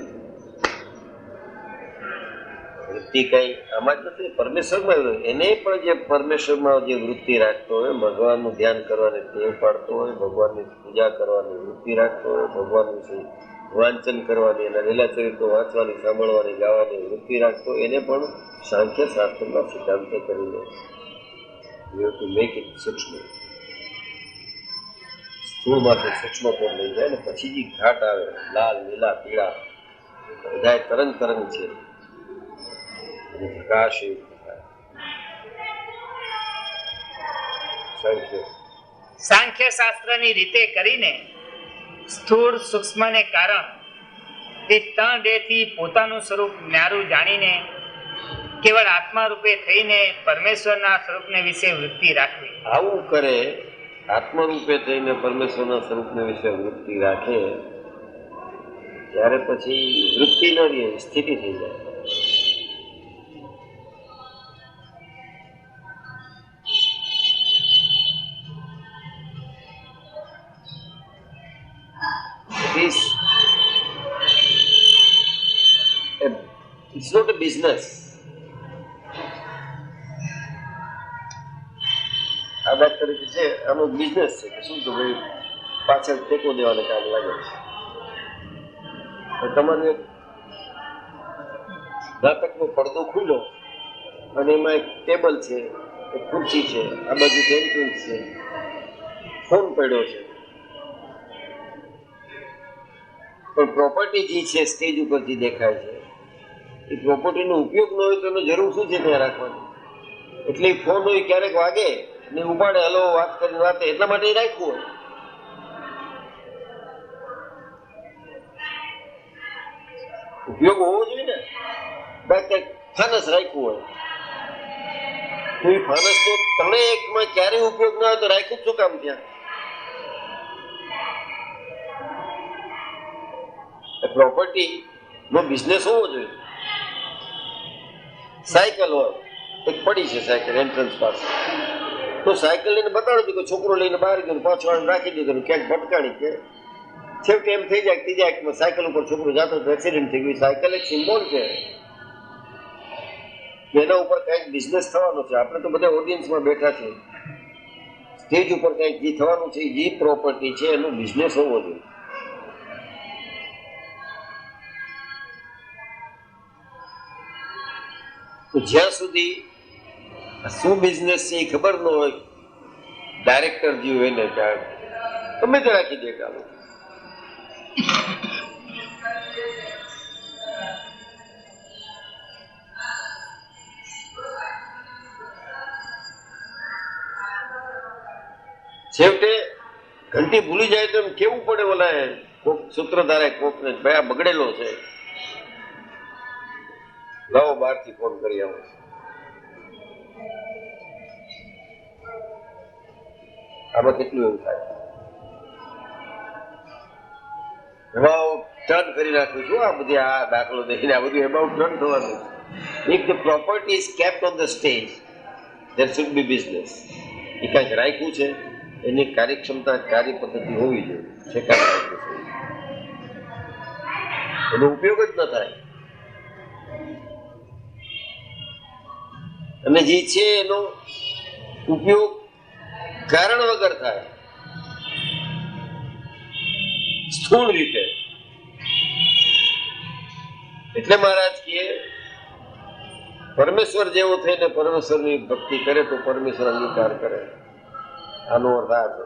વૃત્તિ કઈ આમાં જ નથી, પરમેશ્વરમાં એને પણ જે પરમેશ્વરમાં જે વૃત્તિ રાખતો હોય, ભગવાનનું ધ્યાન કરવાની ટેવ પાડતો હોય, ભગવાનની પૂજા કરવાની વૃત્તિ રાખતો હોય, ભગવાન વિશે વાંચન કરવાની, એના લીલા ચરિત્રો વાંચવાની, સાંભળવાની, ગાવાની વૃત્તિ રાખતો, એને પણ સાંખ્ય શાસ્ત્રના સિદ્ધાંતો કરીને યુ ટુ મેક ઇટ સૂક્ષ્મ, સ્થૂળમાંથી સૂક્ષ્મ પર લઈ જાય ને પછી જે ઘાટ આવે લાલ, લીલા, પીળા બધા તરંગ તરંગ છે, પ્રકાશ સાંખ્ય શાસ્ત્રની રીતે કરીને સ્થૂળ સૂક્ષ્મ ને કારણ તે ત્રણ દેહથી પોતાનું સ્વરૂપ ન્યારું જાણીને કેવળ આત્મા રૂપે થઈને પરમેશ્વરના સ્વરૂપને વિશે વૃત્તિ રાખવી. આવું કરે, આત્મરૂપે થઈને પરમેશ્વરના સ્વરૂપને વિશે વૃત્તિ રાખે ત્યારે પછી વૃત્તિ ન રહે, સ્થિતિ થઈ જાય. It's not a business. આ વાત તરીકે છે, આનો બિઝનેસ છે કે શું તો ભાઈ પાછળ ટેકો દેવાને કામ લાગે છે. તમારે નાટકનો પડદો ખુલ્લો અને એમાં એક ટેબલ છે, એક ખુરશી છે, આ બાજુ પેન્ટિંગ છે, ફોન પડ્યો છે. પણ પ્રોપર્ટી જે છે સ્ટેજ ઉપરથી દેખાય છે, એ પ્રોપર્ટીનો ઉપયોગ ન હોય તો એનો જરૂર શું છે ત્યાં રાખવાની? એટલે ફોન હોય ક્યારેક વાગે ને ઉપાડે, હલો વાત કરીને વાતે, એટલા માટે રાખ્યું હોય. ઉપયોગ હોવો જોઈએ ને. બાકી ફાનસ રાખ્યું હોય તો એ ફાનસ તો ત્રણેય એકમાં ક્યારેય ઉપયોગ ના હોય તો રાખ્યું શું કામ ત્યાં? પ્રોપર્ટી નો બિઝનેસ હોવો જોઈએ. સાયકલ હોય, એક પડી છે સાયકલ એન્ટ્રન્સ પાસે, તો સાયકલ લઈને બતાડો કે છોકરો લઈને બહાર ગયો, પાછળ રાખી દીધું, ક્યાંક ભટકાણી કે છેવટે એમ થઈ જાય ત્રીજા એકમાં સાયકલ ઉપર છોકરો જાતો તો એક્સિડન્ટ થઈ ગયું. સાયકલ એક સિમ્બોલ છે, એના ઉપર કંઈક બિઝનેસ થવાનો છે. આપણે તો બધા ઓડિયન્સમાં બેઠા છે, સ્ટેજ ઉપર કંઈક જે થવાનું છે, જે પ્રોપર્ટી છે એનો બિઝનેસ હોવો જોઈએ. તો જ્યાં સુધી શું બિઝનેસ છે એ ખબર ન હોય, ડાયરેક્ટર જે હોય ને ત્યાં તમે તો રાખી દે ચાલો. છેવટે ઘંટી ભૂલી જાય તો એમ કેવું પડે ઓલા કોક સૂત્રધારે કોક ને, ભાઈ આ બગડેલો છે, લાવો બહારથી ફોન કરી આવો. આમાં કેટલું એવું થાય. એમાં ટર્ન કરી નાખ્યું છું આ બધી, આ દાખલો દઈને આ બધું એમાં ટર્ન થવાનું. If the property is kept on the stage there should be business. એ કાંઈક રાખ્યું છે, એની કાર્યક્ષમતા, કાર્ય પદ્ધતિ હોવી જોઈએ. શેકાળ રાખ્યું છે એનો ઉપયોગ જ ન થાય, અને જે છે એનો ઉપયોગ કારણ વગર થાય, સ્થૂળ રીતે. એટલે મહારાજ કહે પરમેશ્વર જેવો થઈને પરમેશ્વરની ભક્તિ કરે તો પરમેશ્વર અંગીકાર કરે. આનો અર્થ આ છે.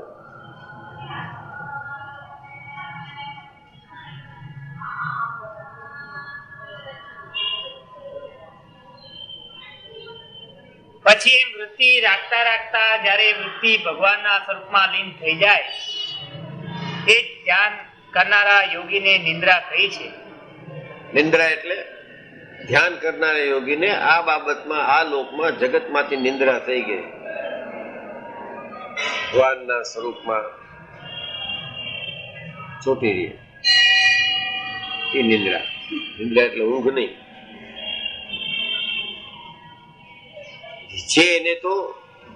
પછી એ વૃત્તિ રાખતા રાખતા જયારે વૃત્તિ ભગવાનના સ્વરૂપમાં લીન થઈ જાય, એ ધ્યાન કરનારા યોગીને નિંદ્રા કહી છે. નિંદ્રા એટલે ધ્યાન કરનારા યોગીને આ બાબતમાં, આ લોકમાં, જગતમાંથી નિંદ્રા થઈ ગઈ. ભગવાનના સ્વરૂપમાં ચોટી રહી એ નિંદ્રા. નિંદ્રા એટલે ઊંઘ નહીં છે. એને તો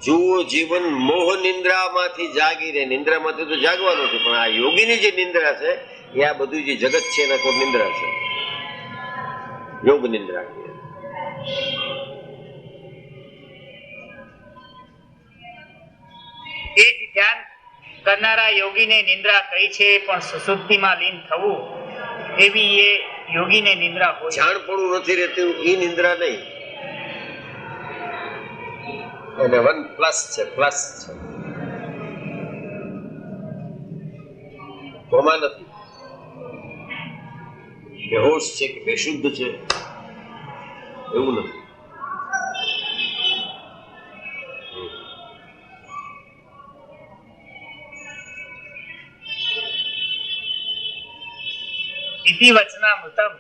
જુઓ જીવન મોહ નિંદ્રામાંથી જાગી રહે. નિંદ્રામાંથી તો જાગવાનું છે, પણ આ યોગીની જે નિંદ્રા છે એ આ બધું જે જગત છે એના કોઈ નિંદ્રા છે, યોગ નિંદ્રા. એ જ ધ્યાન કરનારા યોગીને નિંદ્રા કહી છે, પણ સુષુપ્તિમાં લીન થવું એવી એ યોગીને નિંદ્રા હોય. જાણપણું નથી રહેતું એ નિંદ્રા નહીં. અને 1+ છે, પ્લસ છે, કોમા નથી. બેહોશ છે કે બેશુદ્ધ છે એવું નથી. ઇતિ વચનામૃતમ,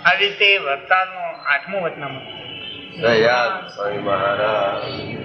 આવી રીતે વર્તાલનું 8મું વચનામૃત. જય સ્વામી મહારાજ.